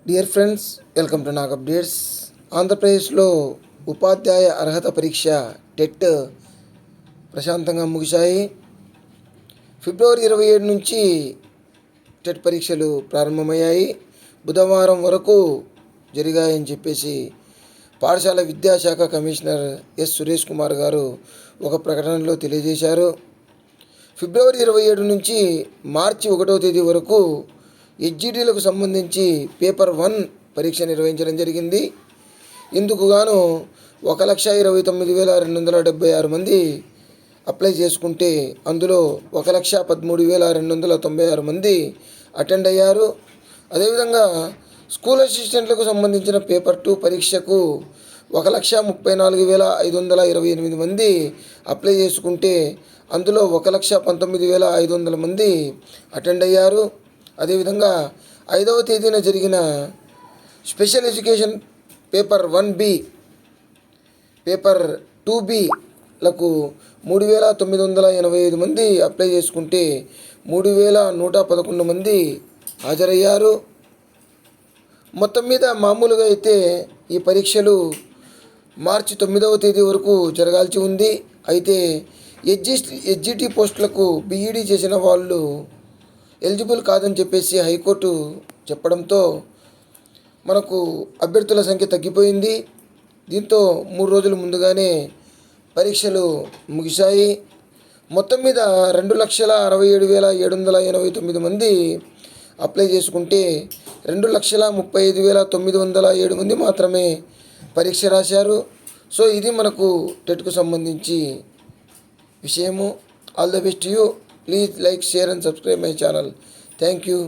Dear friends, welcome to Nag updates. ఆంధ్రప్రదేశ్లో ఉపాధ్యాయ అర్హత పరీక్ష టెట్ ప్రశాంతంగా ముగిశాయి. ఫిబ్రవరి 27 నుంచి టెట్ పరీక్షలు ప్రారంభమయ్యాయి. బుధవారం వరకు జరిగాయని చెప్పేసి పాఠశాల విద్యాశాఖ కమిషనర్ ఎస్ సురేష్ కుమార్ గారు ఒక ప్రకటనలో తెలియజేశారు. ఫిబ్రవరి 27 నుంచి మార్చి 1వ తేదీ వరకు హెచ్జిటీలకు సంబంధించి పేపర్ 1 పరీక్ష నిర్వహించడం జరిగింది. ఇందుకు గాను 1,29,276 మంది అప్లై చేసుకుంటే అందులో 1,13,296 మంది అటెండ్ అయ్యారు. అదేవిధంగా స్కూల్ అసిస్టెంట్లకు సంబంధించిన పేపర్ 2 పరీక్షకు 1,34,528 మంది అప్లై చేసుకుంటే అందులో 1,19,500 మంది అటెండ్ అయ్యారు. అదేవిధంగా 5వ తేదీన జరిగిన special education paper 1B, paper 2Bలకు 3,985 మంది అప్లై చేసుకుంటే 3,111 మంది హాజరయ్యారు. మొత్తం మీద మామూలుగా అయితే ఈ పరీక్షలు మార్చి 9వ తేదీ వరకు జరగాల్సి ఉంది. అయితే హెచ్జిటి పోస్టులకు బీఈడీ చేసిన వాళ్ళు ఎలిజిబుల్ కాదని చెప్పేసి హైకోర్టు చెప్పడంతో మనకు అభ్యర్థుల సంఖ్య తగ్గిపోయింది. దీంతో 3 రోజుల ముందుగానే పరీక్షలు ముగిశాయి. మొత్తం మీద 2,67,789 మంది అప్లై చేసుకుంటే 2,35,907 మంది మాత్రమే పరీక్ష రాశారు. సో ఇది మనకు టెట్కు సంబంధించి విషయము. All the best you. Please like, share and subscribe my channel. Thank you.